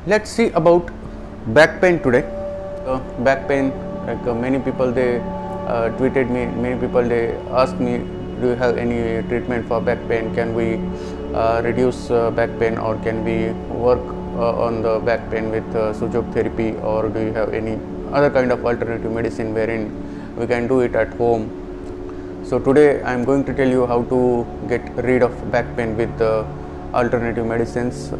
Let's see about back pain today. Back pain, like many people they tweeted me, many people they asked me, do you have any treatment for back pain? Can we reduce back pain, or can we work on the back pain with Sujok therapy, or do you have any other kind of alternative medicine wherein we can do it at home? So today I am going to tell you how to get rid of back pain with alternative medicines,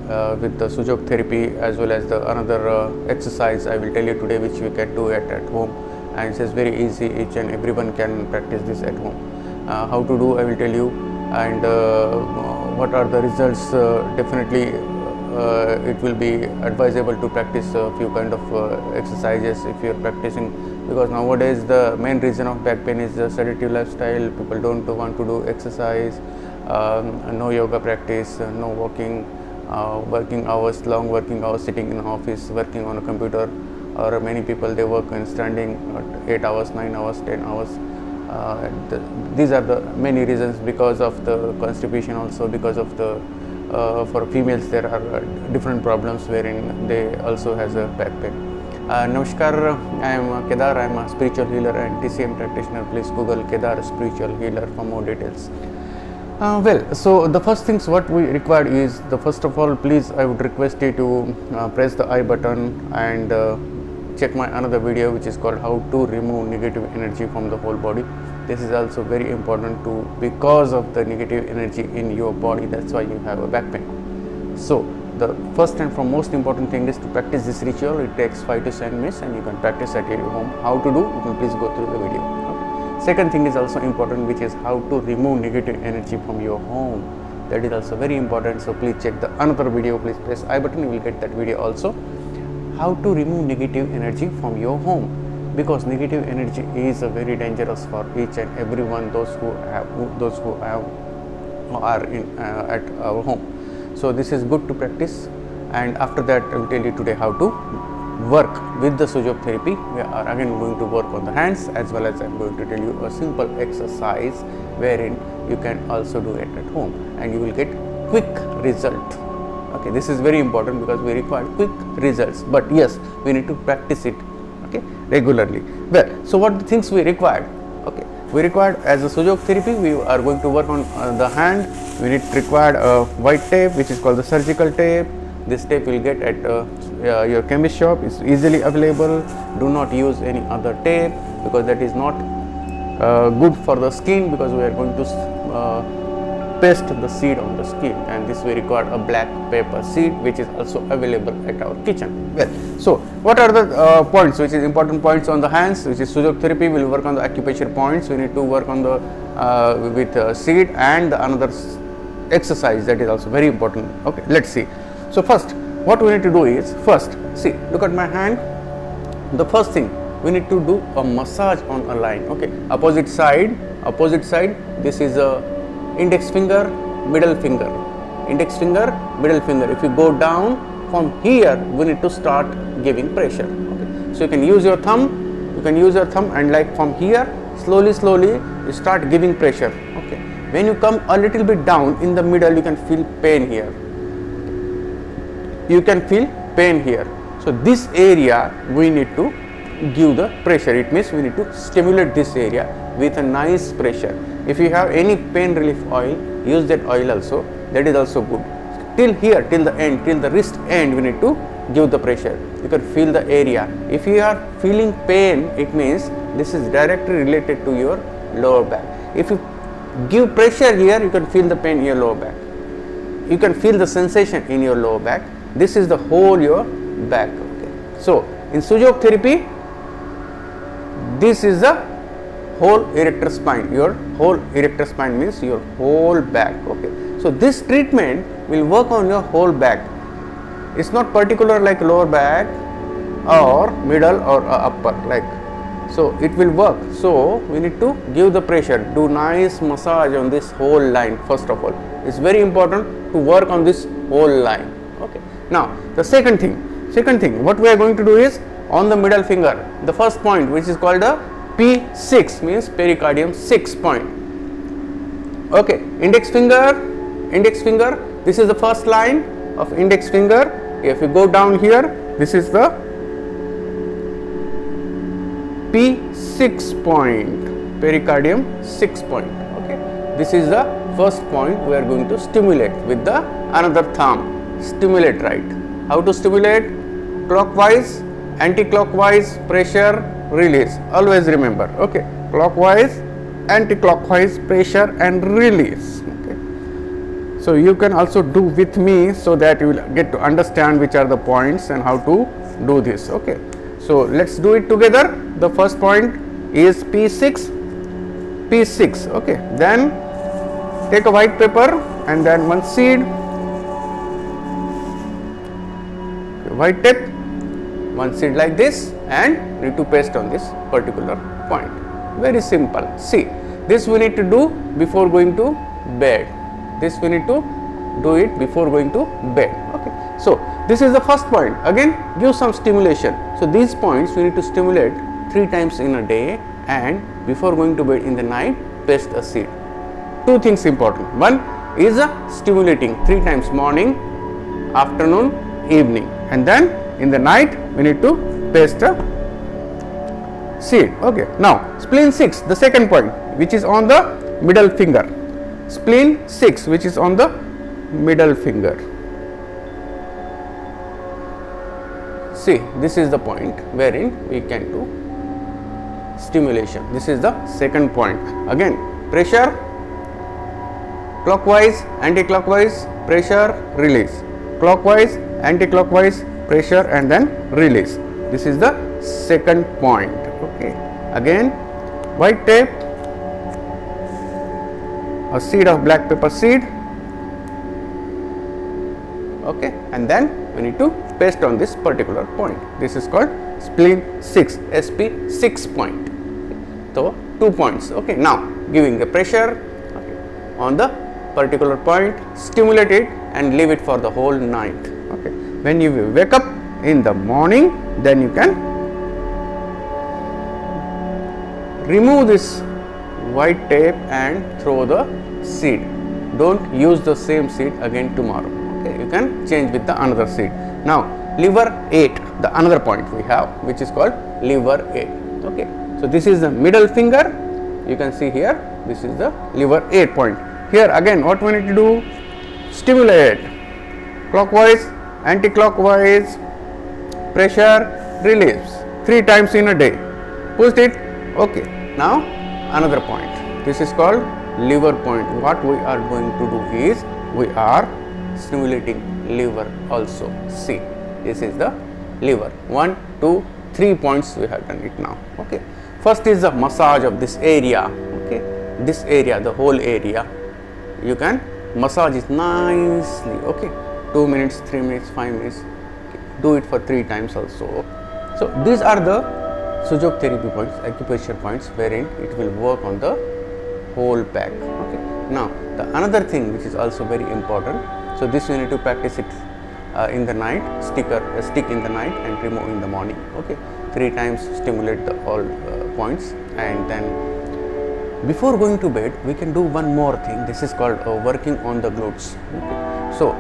with the Sujok therapy, as well as the another exercise I will tell you today, which we can do it at home, and it is very easy. Each and everyone can practice this at home. How to do I will tell you, and what are the results. Definitely it will be advisable to practice a few kind of exercises if you are practicing, because nowadays the main reason of back pain is the sedative lifestyle. People don't want to do exercise, no yoga practice, no walking, working hours, long working hours, sitting in office, working on a computer, or many people they work in standing 8 hours, 9 hours, 10 hours. These are the many reasons. Because of the constipation, also because of the for females there are different problems wherein they also has a back pain. Namaskar, I am Kedar. I am a spiritual healer and TCM practitioner. Please Google Kedar spiritual healer for more details. So the first things what we require is, the first of all, please I would request you to press the I button and check my another video which is called how to remove negative energy from the whole body. This is also very important to, because of the negative energy in your body, that's why you have a back pain. So the first and foremost important thing is to practice this ritual. It takes 5 to 7 minutes and you can practice at your home. How to do, you can please go through the video. Okay. Second thing is also important, which is how to remove negative energy from your home. That is also very important. So please check the another video. Please press I button, you will get that video also. How to remove negative energy from your home, because negative energy is very dangerous for each and everyone, those who are in at our home. So this is good to practice, and after that I will tell you today how to work with the Sujok therapy. We are again going to work on the hands, as well as I am going to tell you a simple exercise wherein you can also do it at home and you will get quick result. Okay, this is very important because we require quick results, but yes, we need to practice it, okay, regularly. Well, so what the things we required? Okay, we required, as a Sujok therapy, we are going to work on the hand. We required a white tape, which is called the surgical tape. This tape will get at your chemist shop. It's easily available. Do not use any other tape, because that is not good for the skin, because we are going to paste the seed on the skin, and this we require a black pepper seed, which is also available at our kitchen. Well, so what are the points which is important points on the hands, which is Sujok therapy? We will work on the acupressure points. We need to work on the with seed, and the another exercise that is also very important. Okay, let's see. So first what we need to do is, first see, look at my hand. The first thing we need to do a massage on a line. Okay, opposite side, this is a index finger, middle finger, index finger, middle finger. If you go down from here, we need to start giving pressure. Okay, so you can use your thumb, and like from here, slowly you start giving pressure. Okay, when you come a little bit down in the middle, you can feel pain here. So this area we need to give the pressure. It means we need to stimulate this area with a nice pressure. If you have any pain relief oil, use that oil also. That is also good. Till here, till the end, till the wrist end, we need to give the pressure. You can feel the area. If you are feeling pain, it means this is directly related to your lower back. If you give pressure here, you can feel the pain in your lower back. You can feel the sensation in your lower back. This is the whole your back. Okay. So in Sujok therapy, this is the whole erector spine. Your whole erector spine means your whole back. Okay, so this treatment will work on your whole back. It's not particular like lower back or middle or upper, like so it will work. So we need to give the pressure, do nice massage on this whole line. First of all, it's very important to work on this whole line. Okay, now the second thing what we are going to do is, on the middle finger, the first point, which is called a P6, means pericardium 6 point. Okay, index finger, this is the first line of index finger, If you go down here, this is the P6 point, pericardium 6 point. Okay, this is the first point we are going to stimulate with the another thumb. Stimulate, right? How to stimulate? Clockwise, anti-clockwise, pressure, release. Always remember. Okay, clockwise, anti-clockwise, pressure and release. Okay, so you can also do with me so that you will get to understand which are the points and how to do this. Okay, so let's do it together. The first point is P6. Okay, then take a white paper and then one seed, white tape, one seed like this, and need to paste on this particular point. Very simple. See, this we need to do before going to bed. This we need to do it before going to bed. Okay, so this is the first point. Again, give some stimulation. So these points we need to stimulate 3 times in a day, and before going to bed in the night, paste a seed. 2 things important. One is stimulating 3 times, morning, afternoon, evening, and then in the night we need to paste a seed. Okay, now spleen 6, the second point, which is on the middle finger. Spleen 6, which is on the middle finger. See, this is the point wherein we can do stimulation. This is the second point. Again, pressure, clockwise, anti-clockwise, pressure, release. Clockwise, anti-clockwise, pressure and then release. This is the second point. Okay, again, white tape, a seed of black pepper seed. Okay, and then we need to paste on this particular point. This is called spleen 6, SP6 point. So 2 points. Okay, now giving the pressure on the particular point, stimulate it and leave it for the whole night. Okay, when you wake up in the morning, then you can remove this white tape and throw the seed. Don't use the same seed again tomorrow. Okay, you can change with the another seed. Now liver 8, the another point we have, which is called liver 8. Okay, so this is the middle finger. You can see here, this is the liver 8 point. Here again, what we need to do? Stimulate, clockwise, anti-clockwise, pressure, release 3 times in a day. Push it. Okay, now another point. This is called liver point. What we are going to do is we are stimulating liver also. See, this is the liver. 1, 2, 3 points we have done it now. Okay, first is the massage of this area. Okay, this area, the whole area, you can massage it nicely. Okay, 2 minutes, 3 minutes, 5 minutes. Okay, do it for 3 times also. So these are the Sujok therapy points, acupressure points, wherein it will work on the whole back. Okay, now the another thing which is also very important. So this we need to practice it in the night, stick in the night and remove in the morning. Okay, 3 times stimulate the all points, and then before going to bed we can do one more thing. This is called working on the glutes. Okay, so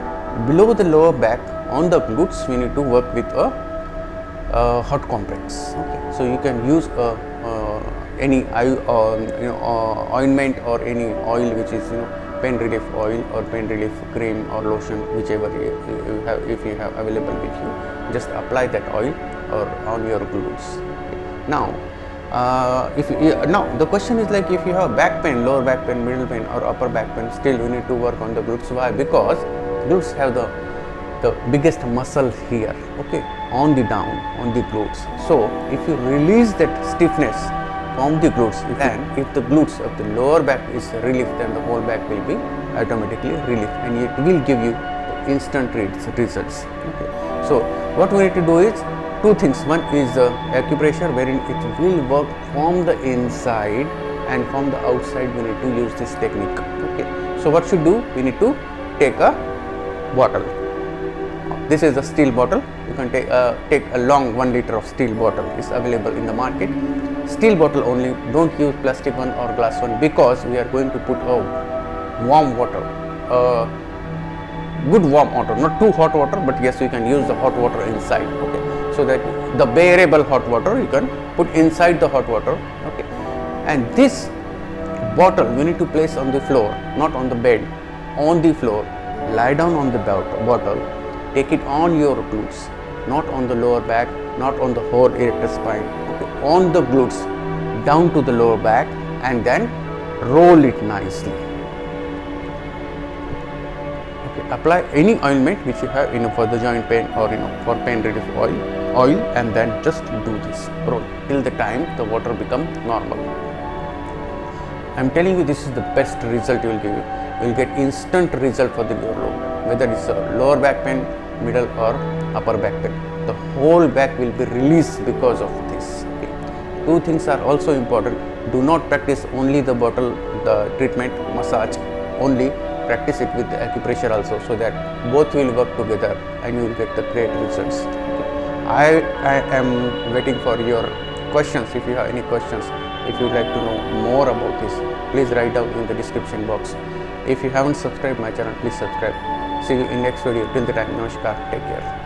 below the lower back on the glutes we need to work with a hot compress. Okay, so you can use any ointment or any oil which is pain relief oil or pain relief cream or lotion, whichever you have. If you have available with you, just apply that oil or on your glutes. Okay. Now now the question is like, if you have back pain, lower back pain, middle pain or upper back pain, still you need to work on the glutes. Why? Because glutes have the biggest muscle here. Okay, on the down, on the glutes. So if you release that stiffness from the glutes, if the glutes of the lower back is relieved, then the whole back will be automatically relieved, and it will give you instant results. Okay, so what we need to do is 2 things. One is acupressure, wherein it will work from the inside, and from the outside we need to use this technique. Okay, so what should do? We need to take a bottle. This is a steel bottle. You can take a long 1 liter of steel bottle is available in the market. Steel bottle only. Don't use plastic one or glass one, because we are going to put a warm water, good warm water, not too hot water, but yes, you can use the hot water inside. Okay, so that the bearable hot water you can put inside the hot water. Okay, and this bottle you need to place on the floor, not on the bed, on the floor. Lie down on the bottle, take it on your glutes, not on the lower back, not on the whole erector spine. Okay, on the glutes, down to the lower back, and then roll it nicely. Okay, apply any ointment which you have for the joint pain or for pain relief oil, and then just do this, roll till the time the water become normal. I am telling you, this is the best result you will give. You will get instant result for the whether it's a lower back pain, middle or upper back pain. The whole back will be released because of this. Okay. Two things are also important. Do not practice only the treatment massage only. Practice it with the acupressure also, so that both will work together and you will get the great results. Okay. I am waiting for your questions. If you have any questions, if you would like to know more about this, please write down in the description box. If you haven't subscribed my channel, please subscribe. See you in next video. Till the time, namaskar. Take care.